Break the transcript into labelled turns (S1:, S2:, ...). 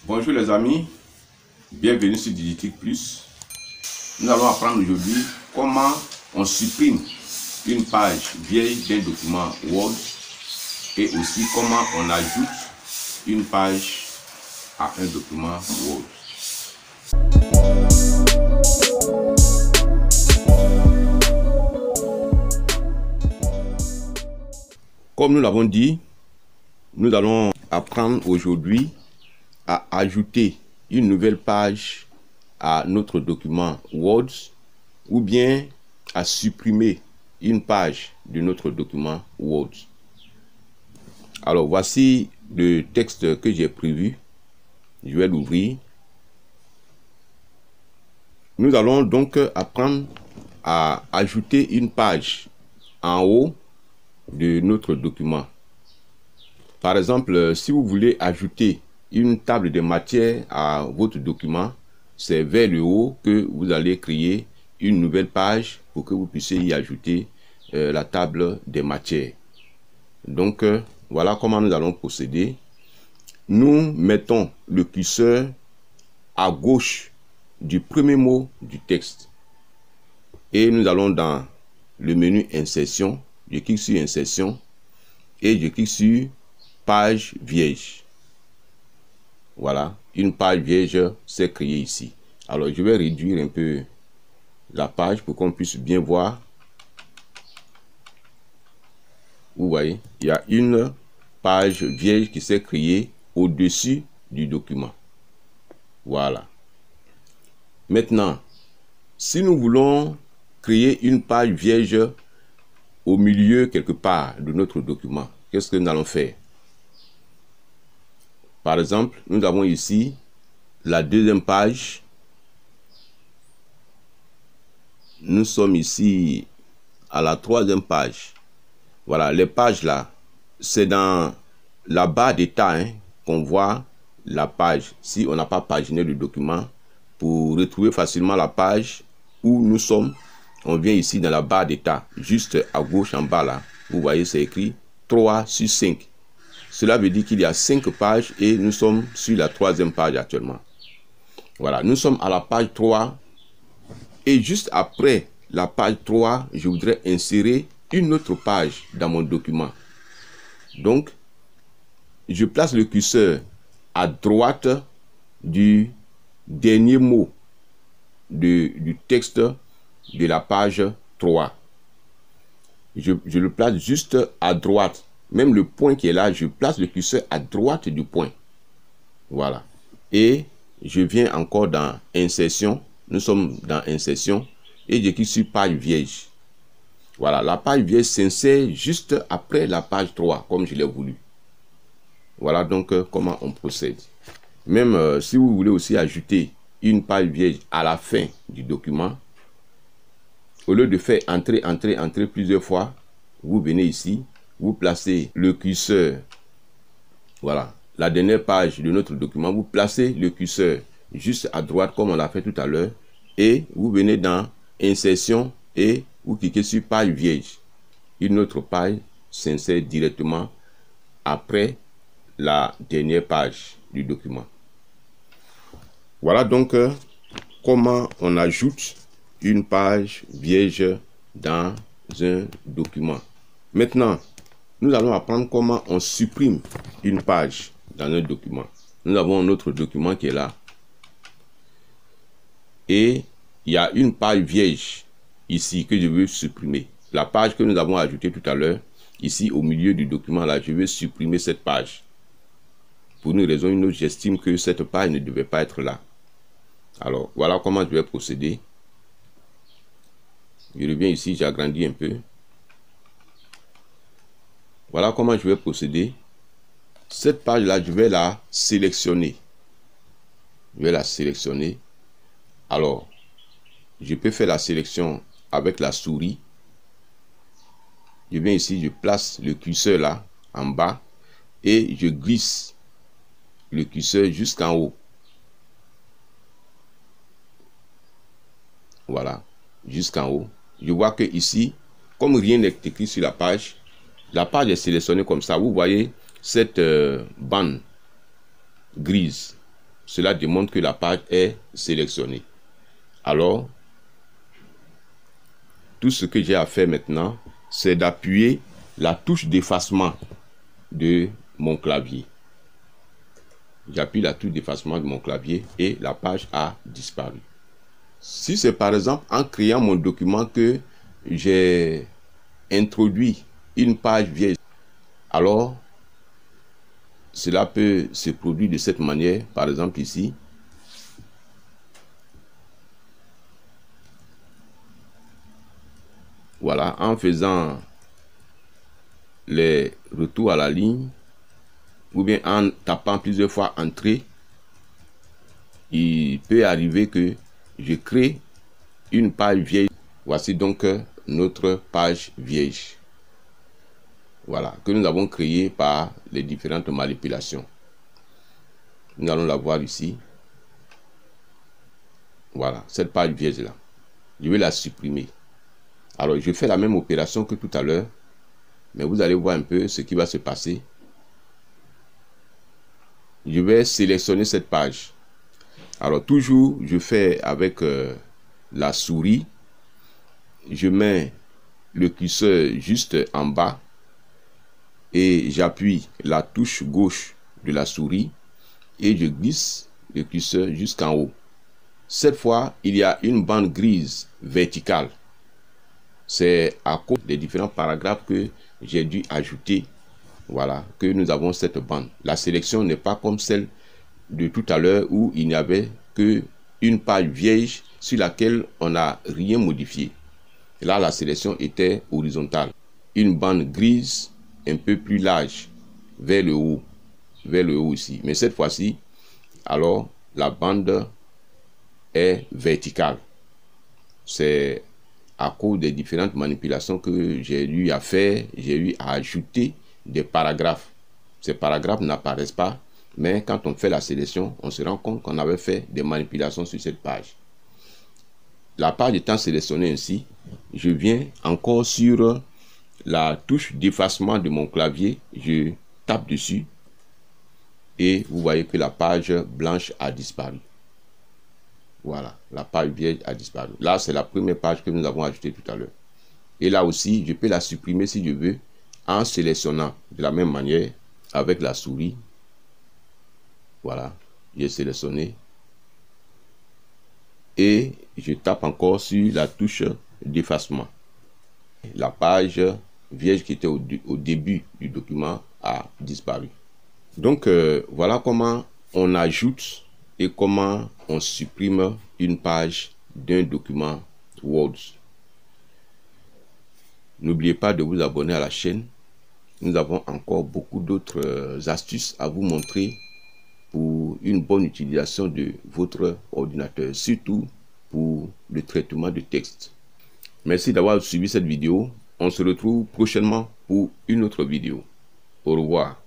S1: Bonjour les amis, bienvenue sur Digitique Plus. Nous allons apprendre aujourd'hui comment on supprime une page vieille d'un document Word et aussi comment on ajoute une page à un document Word. Comme nous l'avons dit, nous allons apprendre aujourd'hui à ajouter une nouvelle page à notre document Word ou bien à supprimer une page de notre document Word. Alors voici le texte que j'ai prévu. Je vais l'ouvrir. Nous allons donc apprendre à ajouter une page en haut de notre document. Par exemple, si vous voulez ajouter une table de matière à votre document, c'est vers le haut que vous allez créer une nouvelle page pour que vous puissiez y ajouter la table des matières. Donc, voilà comment nous allons procéder. Nous mettons le curseur à gauche du premier mot du texte. Et nous allons dans le menu Insertion. Je clique sur Insertion et je clique sur Page vierge. Voilà, une page vierge s'est créée ici. Alors, je vais réduire un peu la page pour qu'on puisse bien voir. Vous voyez, il y a une page vierge qui s'est créée au-dessus du document. Voilà. Maintenant, si nous voulons créer une page vierge au milieu quelque part de notre document, qu'est-ce que nous allons faire? Par exemple, nous avons ici la deuxième page. Nous sommes ici à la troisième page. Voilà, les pages là, c'est dans la barre d'état qu'on voit la page. Si on n'a pas paginé le document, pour retrouver facilement la page où nous sommes, on vient ici dans la barre d'état, juste à gauche en bas là. Vous voyez, c'est écrit 3/5. Cela veut dire qu'il y a 5 pages et nous sommes sur la troisième page actuellement. Voilà, nous sommes à la page 3 et juste après la page 3, je voudrais insérer une autre page dans mon document. Donc, je place le curseur à droite du dernier mot du texte de la page 3. Je le place juste à droite. Même le point qui est là, je place le curseur à droite du point. Voilà. Et je viens encore dans Insertion. Nous sommes dans Insertion. Et je clique sur Page vierge. Voilà. La page vierge s'insère juste après la page 3, comme je l'ai voulu. Voilà donc comment on procède. Même si vous voulez aussi ajouter une page vierge à la fin du document, au lieu de faire entrer plusieurs fois, vous venez ici. Vous placez le curseur, voilà, la dernière page de notre document, vous placez le curseur juste à droite comme on l'a fait tout à l'heure et vous venez dans Insertion et vous cliquez sur Page vierge. Une autre page s'insère directement après la dernière page du document. Voilà donc comment on ajoute une page vierge dans un document. Maintenant, nous allons apprendre comment on supprime une page dans un document. Nous avons notre document qui est là. Et il y a une page vierge ici que je veux supprimer. La page que nous avons ajoutée tout à l'heure, ici au milieu du document là, je veux supprimer cette page. Pour une raison ou une autre, j'estime que cette page ne devait pas être là. Alors, voilà comment je vais procéder. Je reviens ici, j'agrandis un peu. Voilà comment je vais procéder. Cette page-là, je vais la sélectionner. Je vais la sélectionner. Alors, je peux faire la sélection avec la souris. Je viens ici, je place le curseur là, en bas, et je glisse le curseur jusqu'en haut. Voilà, jusqu'en haut. Je vois que ici, comme rien n'est écrit sur la page est sélectionnée comme ça. Vous voyez cette bande grise. cela démontre que la page est sélectionnée. Alors, tout ce que j'ai à faire maintenant, c'est d'appuyer la touche d'effacement de mon clavier. J'appuie la touche d'effacement de mon clavier et la page a disparu. Si c'est par exemple en créant mon document que j'ai introduit une page vieille, alors cela peut se produire de cette manière. Par exemple ici, voilà, en faisant les retours à la ligne ou bien en tapant plusieurs fois entrée, il peut arriver que je crée une page vieille. Voici donc notre page vieille. Voilà, que nous avons créée par les différentes manipulations. Nous allons la voir ici. Voilà, cette page vieille là. Je vais la supprimer. Alors, je fais la même opération que tout à l'heure, mais vous allez voir un peu ce qui va se passer. Je vais sélectionner cette page. Alors, toujours, je fais avec la souris. Je mets le curseur juste en bas et j'appuie la touche gauche de la souris et je glisse le curseur jusqu'en haut. Cette fois, il y a une bande grise verticale. C'est à cause des différents paragraphes que j'ai dû ajouter, voilà, que nous avons cette bande. La sélection n'est pas comme celle de tout à l'heure où il n'y avait que une page vierge sur laquelle on n'a rien modifié. Là, la sélection était horizontale. Une bande grise un peu plus large vers le haut ici. Mais cette fois-ci, alors, la bande est verticale. C'est à cause des différentes manipulations que j'ai eu à faire, j'ai eu à ajouter des paragraphes. Ces paragraphes n'apparaissent pas, mais quand on fait la sélection, on se rend compte qu'on avait fait des manipulations sur cette page. La page étant sélectionnée ainsi, je viens encore sur la touche d'effacement de mon clavier, je tape dessus et vous voyez que la page blanche a disparu. Voilà, la page vierge a disparu. Là, c'est la première page que nous avons ajoutée tout à l'heure. Et là aussi, je peux la supprimer si je veux en sélectionnant de la même manière avec la souris. Voilà, j'ai sélectionné. Et je tape encore sur la touche d'effacement. La page vierge qui était au début du document a disparu. Donc, voilà comment on ajoute et comment on supprime une page d'un document Word. N'oubliez pas de vous abonner à la chaîne. Nous avons encore beaucoup d'autres astuces à vous montrer pour une bonne utilisation de votre ordinateur, surtout pour le traitement de texte. Merci d'avoir suivi cette vidéo. On se retrouve prochainement pour une autre vidéo. Au revoir.